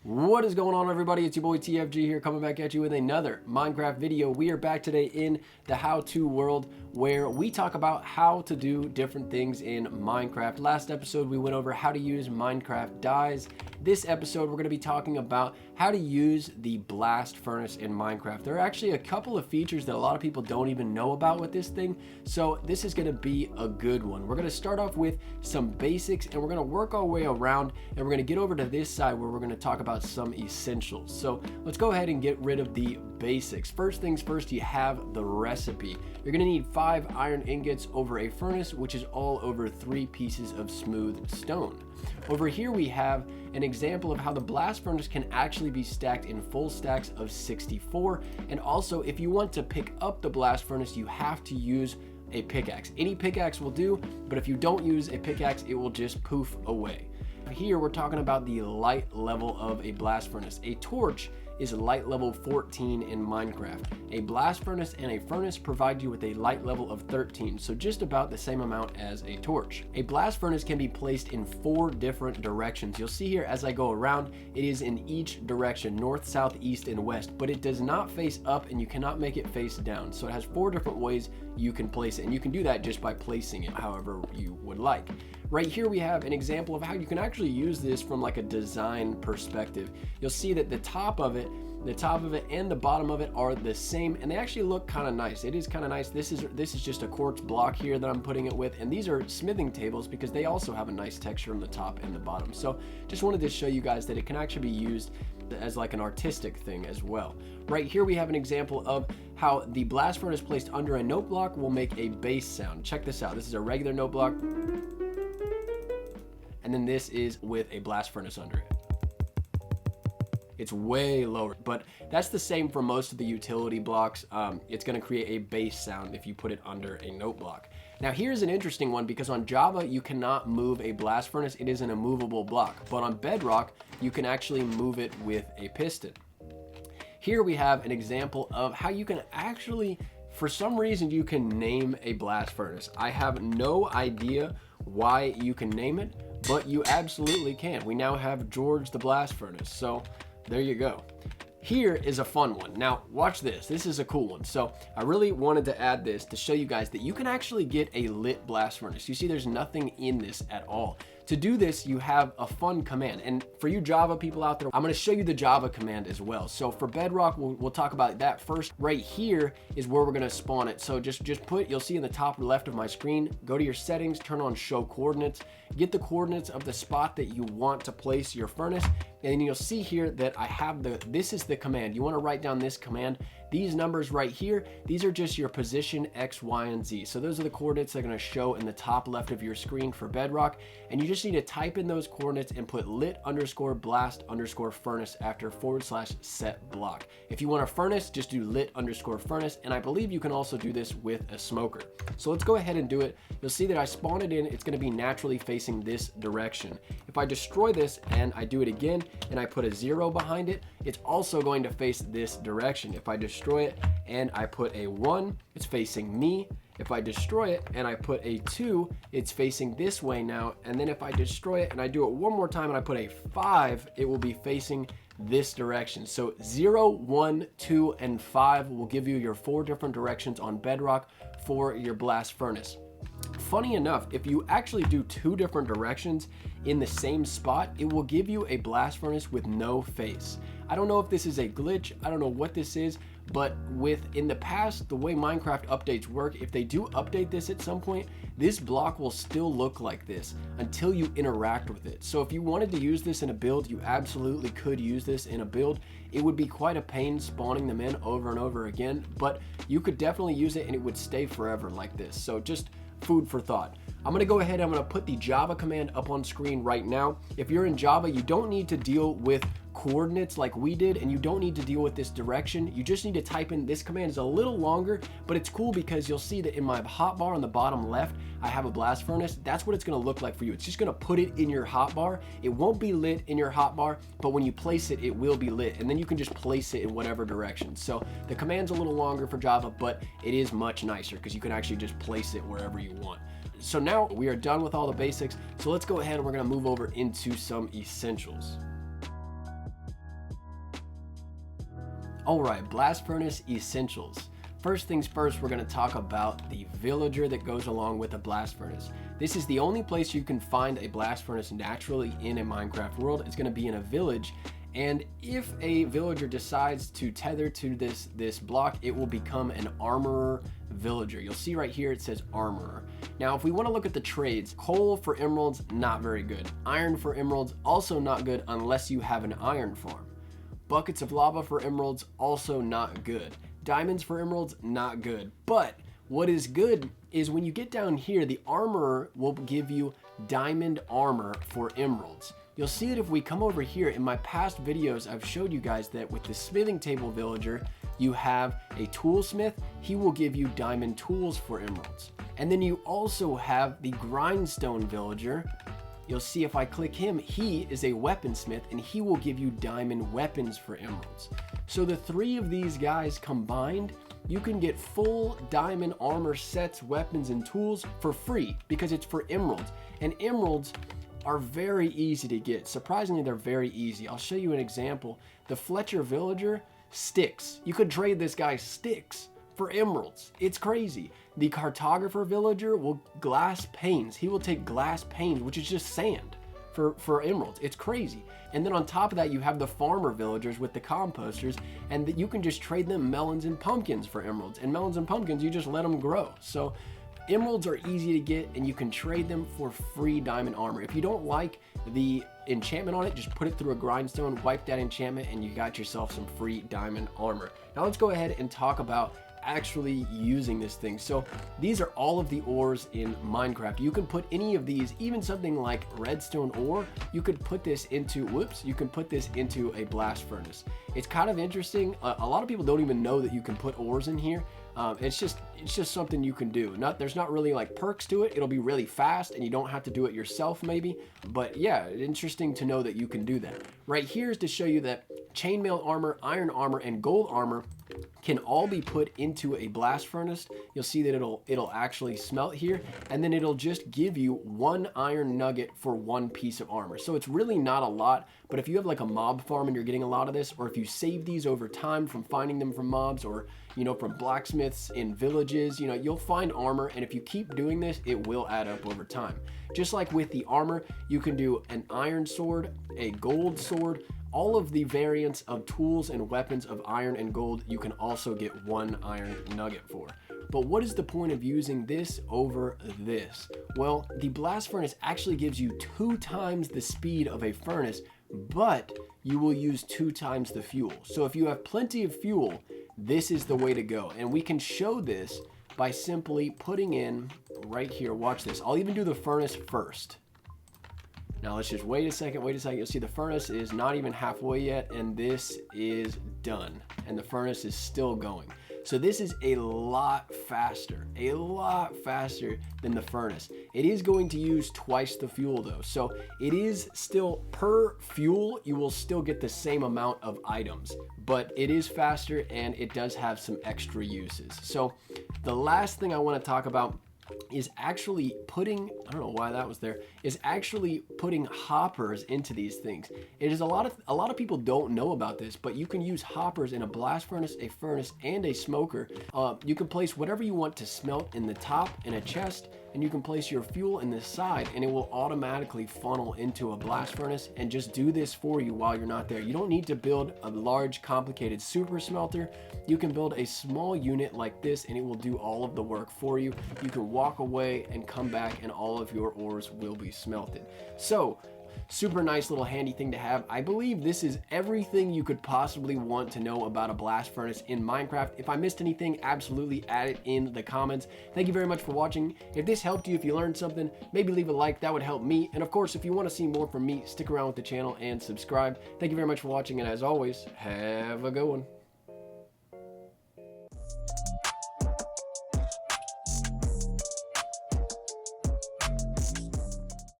What is going on, everybody? It's your boy TFG here, coming back at you with another Minecraft video. We are back today in the how-to world where we talk about how to do different things in Minecraft. Last episode we went over how to use Minecraft dyes. This episode we're going to be talking about how to use the blast furnace in Minecraft. There are actually a couple of features that a lot of people don't even know about with this thing, so this is going to be a good one. We're going to start off with some basics and we're going to work our way around, and we're going to get over to this side where we're going to talk about some essentials. So let's go ahead and get rid of the basics. First things first, you have the recipe. You're going to need 5 iron ingots over a furnace, which is all over 3 pieces of smooth stone. Over here we have an example of how the blast furnace can actually be stacked in full stacks of 64, and also if you want to pick up the blast furnace you have to use a pickaxe. Any pickaxe will do, but if you don't use a pickaxe it will just poof away. Here we're talking about the light level of a blast furnace. A torch is light level 14 in Minecraft. A blast furnace and a furnace provide you with a light level of 13, so just about the same amount as a torch. A blast furnace can be placed in 4 different directions. You'll see here as I go around, it is in each direction, north, south, east, and west, but it does not face up and you cannot make it face down. So it has 4 different ways you can place it, and you can do that just by placing it however you would like. Right here we have an example of how you can actually use this from like a design perspective. You'll see that the top of it and the bottom of it are the same, and they actually look kind of nice. It is kind of nice. This is just a quartz block here that I'm putting it with, and these are smithing tables because they also have a nice texture on the top and the bottom. So just wanted to show you guys that it can actually be used as like an artistic thing as well. Right here we have an example of how the blast furnace placed under a note block will make a bass sound. Check this out. This is a regular note block, and then this is with a blast furnace under it. It's way lower, but that's the same for most of the utility blocks. It's going to create a bass sound if you put it under a note block. Now here's an interesting one, because on Java you cannot move a blast furnace. It is an immovable block, but on Bedrock you can actually move it with a piston. Here we have an example of how you can actually, for some reason, you can name a blast furnace. I have no idea why you can name it, but you absolutely can. We now have George the Blast Furnace, so there you go. Here is a fun one. Now watch this. This is a cool one. So I really wanted to add this to show you guys that you can actually get a lit blast furnace. You see there's nothing in this at all. To do this, you have a fun command, and for you Java people out there, I'm going to show you the Java command as well. So for Bedrock, we'll talk about that first. Right here is where we're going to spawn it. So just put, you'll see in the top left of my screen, go to your settings, turn on show coordinates, get the coordinates of the spot that you want to place your furnace, and then you'll see here that I have this is the command. You want to write down this command. These numbers right here, these are just your position X, Y, and Z. So those are the coordinates that are going to show in the top left of your screen for Bedrock, and you just need to type in those coordinates and put lit_blast_furnace after /set block. If you want a furnace, just do lit_furnace, and I believe you can also do this with a smoker. So let's go ahead and do it. You'll see that I spawn it in, it's going to be naturally facing this direction. If I destroy this and I do it again and I put a 0 behind it, it's also going to face this direction. If I destroy it and I put a 1, it's facing me. If I destroy it and I put a 2, it's facing this way now. And then if I destroy it and I do it one more time and I put a 5, it will be facing this direction. So 0, 1, 2, and 5 will give you your 4 different directions on Bedrock for your blast furnace. Funny enough, if you actually do 2 different directions in the same spot, it will give you a blast furnace with no face. I don't know if this is a glitch, I don't know what this is, but in the past, the way Minecraft updates work, if they do update this at some point, this block will still look like this until you interact with it. So if you wanted to use this in a build, you absolutely could use this in a build. It would be quite a pain spawning them in over and over again, but you could definitely use it and it would stay forever like this. So just food for thought. I'm gonna go ahead, I'm gonna put the Java command up on screen right now. If you're in Java, you don't need to deal with coordinates like we did, and you don't need to deal with this direction. You just need to type in, this command is a little longer, but it's cool because you'll see that in my hotbar on the bottom left, I have a blast furnace. That's what it's gonna look like for you. It's just gonna put it in your hotbar. It won't be lit in your hotbar, but when you place it, it will be lit, and then you can just place it in whatever direction. So the command's a little longer for Java, but it is much nicer because you can actually just place it wherever you want. So now we are done with all the basics. So let's go ahead and we're gonna move over into some essentials. Alright, blast furnace essentials. First things first, we're going to talk about the villager that goes along with a blast furnace. This is the only place you can find a blast furnace naturally in a Minecraft world. It's going to be in a village, and if a villager decides to tether to this block, it will become an armorer villager. You'll see right here it says armorer. Now if we want to look at the trades, coal for emeralds, not very good. Iron for emeralds, also not good unless you have an iron farm. Buckets of lava for emeralds, also not good. Diamonds for emeralds, not good. But what is good is when you get down here, the armorer will give you diamond armor for emeralds. You'll see that if we come over here, in my past videos, I've showed you guys that with the smithing table villager, you have a toolsmith. He will give you diamond tools for emeralds. And then you also have the grindstone villager. You'll see if I click him, he is a weaponsmith and he will give you diamond weapons for emeralds. So the three of these guys combined, you can get full diamond armor sets, weapons, and tools for free because it's for emeralds. And emeralds are very easy to get. Surprisingly, they're very easy. I'll show you an example. The Fletcher villager, sticks. You could trade this guy sticks for emeralds. It's crazy. The cartographer villager will glass panes. He will take glass panes, which is just sand, for emeralds. It's crazy. And then on top of that, you have the farmer villagers with the composters, and that you can just trade them melons and pumpkins for emeralds. And melons and pumpkins, you just let them grow. So emeralds are easy to get, and you can trade them for free diamond armor. If you don't like the enchantment on it, just put it through a grindstone, wipe that enchantment, and you got yourself some free diamond armor. Now let's go ahead and talk about actually using this thing. So these are all of the ores in Minecraft. You can put any of these, even something like redstone ore, you could put this into, you can put this into a blast furnace. It's kind of interesting. A lot of people don't even know that you can put ores in here. It's just something you can do. There's not really like perks to it. It'll be really fast and you don't have to do it yourself maybe. But yeah, interesting to know that you can do that. Right here is to show you that chainmail armor, iron armor, and gold armor can all be put into a blast furnace. You'll see that it'll actually smelt here, and then it'll just give you 1 iron nugget for 1 piece of armor. So it's really not a lot, but if you have like a mob farm and you're getting a lot of this, or if you save these over time from finding them from mobs, or from blacksmiths in villages, you'll find armor, and if you keep doing this, it will add up over time. Just like with the armor, you can do an iron sword, a gold sword, all of the variants of tools and weapons of iron and gold, you can also get 1 iron nugget for. But what is the point of using this over this? Well, the blast furnace actually gives you 2 times the speed of a furnace, but you will use 2 times the fuel. So if you have plenty of fuel, this is the way to go. And we can show this by simply putting in right here. Watch this. I'll even do the furnace first. Now let's just wait a second. You'll see the furnace is not even halfway yet, and this is done. And the furnace is still going. So this is a lot faster than the furnace. It is going to use twice the fuel though. So it is still per fuel, you will still get the same amount of items, but it is faster and it does have some extra uses. So the last thing I want to talk about is actually putting, I don't know why that was there, is actually putting hoppers into these things. It is a lot of people don't know about this, but you can use hoppers in a blast furnace, a furnace, and a smoker. You can place whatever you want to smelt in the top in a chest, and you can place your fuel in the side, and it will automatically funnel into a blast furnace and just do this for you while you're not there. You don't need to build a large, complicated super smelter. You can build a small unit like this, and it will do all of the work for you. You can walk away and come back, and all of your ores will be smelted. So super nice little handy thing to have. I believe this is everything you could possibly want to know about a blast furnace in Minecraft. If I missed anything, absolutely add it in the comments. Thank you very much for watching. If this helped you, if you learned something, maybe leave a like. That would help me. And of course, if you want to see more from me, stick around with the channel and subscribe. Thank you very much for watching, and as always, have a good one.